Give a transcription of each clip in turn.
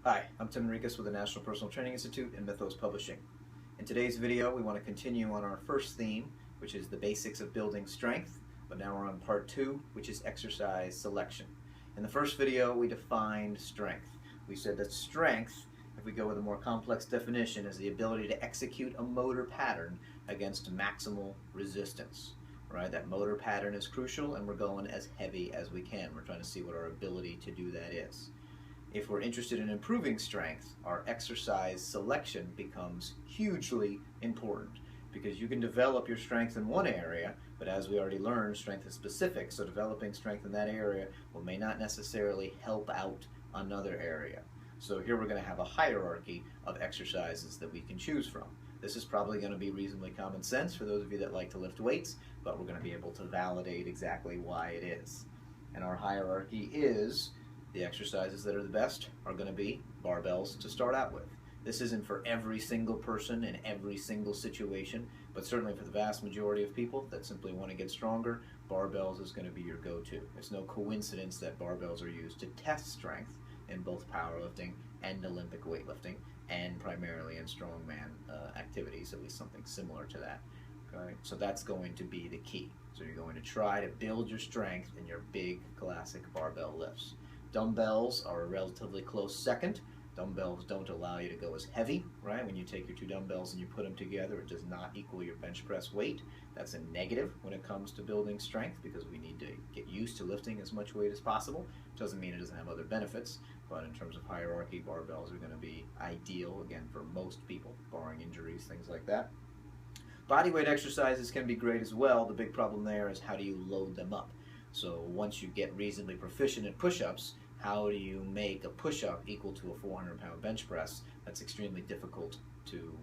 Hi, I'm Tim Enriquez with the National Personal Training Institute and Mythos Publishing. In today's video, we want to continue on our first theme, which is the basics of building strength, but now we're on part 2, which is exercise selection. In the first video, we defined strength. We said that strength, if we go with a more complex definition, is the ability to execute a motor pattern against maximal resistance. Right? That motor pattern is crucial, and we're going as heavy as we can. We're trying to see what our ability to do that is. If we're interested in improving strength, our exercise selection becomes hugely important, because you can develop your strength in one area, but as we already learned, strength is specific, so developing strength in that area may not necessarily help out another area. So here we're going to have a hierarchy of exercises that we can choose from. This is probably going to be reasonably common sense for those of you that like to lift weights, but we're going to be able to validate exactly why it is. And our hierarchy is the exercises that are the best are going to be barbells to start out with. This isn't for every single person in every single situation, but certainly for the vast majority of people that simply want to get stronger, barbells is going to be your go-to. It's no coincidence that barbells are used to test strength in both powerlifting and Olympic weightlifting, and primarily in strongman activities, at least something similar to that. Okay? So that's going to be the key. So you're going to try to build your strength in your big classic barbell lifts. Dumbbells are a relatively close second. Dumbbells don't allow you to go as heavy, right? When you take your two dumbbells and you put them together, it does not equal your bench press weight. That's a negative when it comes to building strength, because we need to get used to lifting as much weight as possible. Doesn't mean it doesn't have other benefits, but in terms of hierarchy, barbells are going to be ideal, again, for most people, barring injuries, things like that. Bodyweight exercises can be great as well. The big problem there is, how do you load them up? So once you get reasonably proficient at push-ups, how do you make a push-up equal to a 400-pound bench press? That's extremely difficult to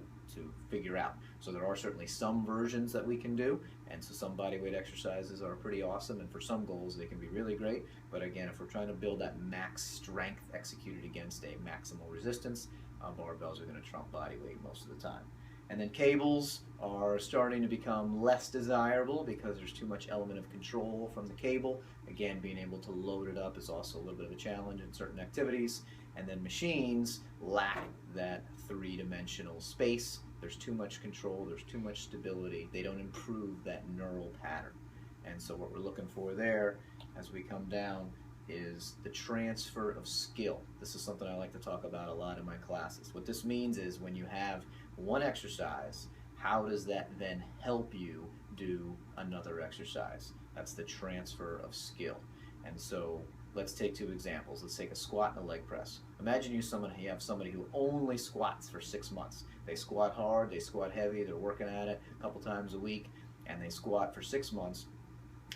figure out. So there are certainly some versions that we can do, and so some bodyweight exercises are pretty awesome, and for some goals they can be really great. But again, if we're trying to build that max strength executed against a maximal resistance, barbells are going to trump bodyweight most of the time. And then cables are starting to become less desirable because there's too much element of control from the cable. Again, being able to load it up is also a little bit of a challenge in certain activities. And then machines lack that three-dimensional space. There's too much control, there's too much stability. They don't improve that neural pattern. And so what we're looking for there, as we come down, is the transfer of skill. This is something I like to talk about a lot in my classes. What this means is, when you have one exercise, how does that then help you do another exercise? That's the transfer of skill. And so let's take two examples. Let's take a squat and a leg press. Imagine you have somebody who only squats for 6 months. They squat hard, they squat heavy, they're working at it a couple times a week, and they squat for 6 months,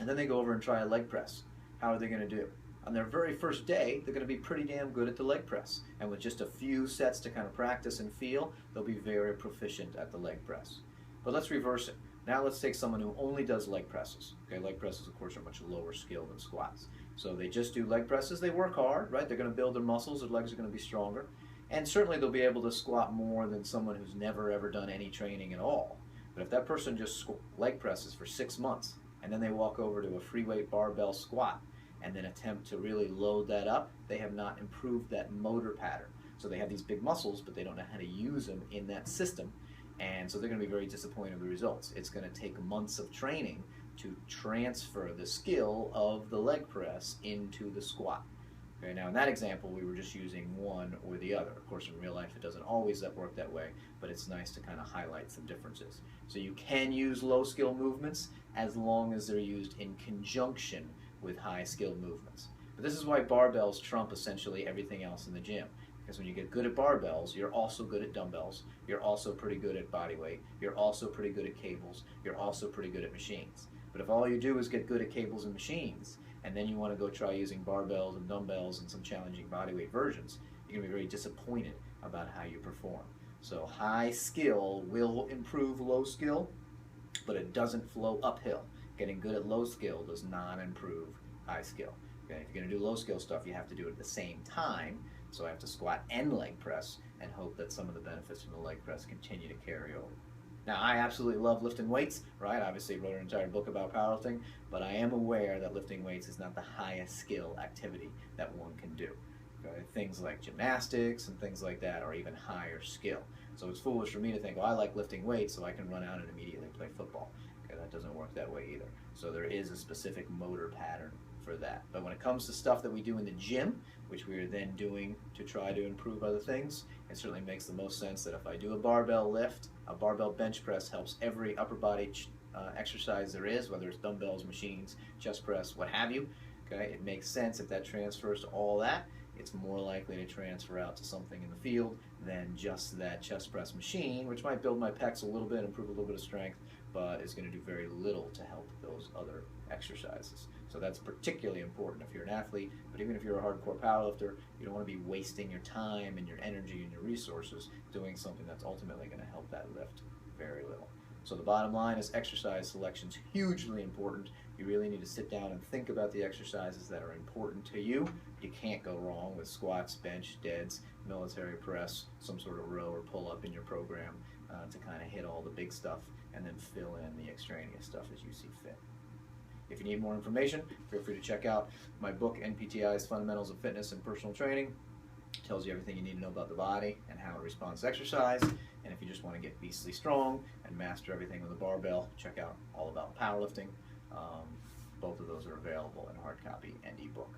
and then they go over and try a leg press. How are they going to do? On their very first day, they're going to be pretty damn good at the leg press. And with just a few sets to kind of practice and feel, they'll be very proficient at the leg press. But let's reverse it. Now let's take someone who only does leg presses. Okay, leg presses, of course, are much lower skill than squats. So they just do leg presses. They work hard, right? They're going to build their muscles. Their legs are going to be stronger. And certainly they'll be able to squat more than someone who's never, ever done any training at all. But if that person just leg presses for 6 months, and then they walk over to a free weight barbell squat, and then attempt to really load that up, they have not improved that motor pattern. So they have these big muscles, but they don't know how to use them in that system, and so they're going to be very disappointed with the results. It's going to take months of training to transfer the skill of the leg press into the squat. Okay, now in that example, we were just using one or the other. Of course, in real life, it doesn't always work that way, but it's nice to kind of highlight some differences. So you can use low-skill movements as long as they're used in conjunction with high-skill movements. But this is why barbells trump essentially everything else in the gym. Because when you get good at barbells, you're also good at dumbbells, you're also pretty good at bodyweight, you're also pretty good at cables, you're also pretty good at machines. But if all you do is get good at cables and machines, and then you want to go try using barbells and dumbbells and some challenging bodyweight versions, you're going to be very disappointed about how you perform. So high skill will improve low skill, but it doesn't flow uphill. Getting good at low skill does not improve high skill. Okay? If you're going to do low skill stuff, you have to do it at the same time. So I have to squat and leg press and hope that some of the benefits from the leg press continue to carry over. Now, I absolutely love lifting weights, right? Obviously, wrote an entire book about powerlifting, but I am aware that lifting weights is not the highest skill activity that one can do. Okay? Things like gymnastics and things like that are even higher skill. So it's foolish for me to think, well, I like lifting weights so I can run out and immediately play football. Okay, that doesn't work that way either. So there is a specific motor pattern for that. But when it comes to stuff that we do in the gym, which we are then doing to try to improve other things, it certainly makes the most sense that if I do a barbell lift, a barbell bench press helps every upper body exercise there is, whether it's dumbbells, machines, chest press, what have you. Okay, it makes sense if that transfers to all that. It's more likely to transfer out to something in the field than just that chest press machine, which might build my pecs a little bit, improve a little bit of strength, but is going to do very little to help those other exercises. So that's particularly important if you're an athlete, but even if you're a hardcore powerlifter, you don't want to be wasting your time and your energy and your resources doing something that's ultimately going to help that lift very little. So the bottom line is exercise selection is hugely important. You really need to sit down and think about the exercises that are important to you. You can't go wrong with squats, bench, deads, military press, some sort of row or pull-up in your program to kind of hit all the big stuff and then fill in the extraneous stuff as you see fit. If you need more information, feel free to check out my book, NPTI's Fundamentals of Fitness and Personal Training. It tells you everything you need to know about the body and how it responds to exercise. And if you just want to get beastly strong and master everything with a barbell, check out All About Powerlifting. Both of those are available in hard copy and ebook.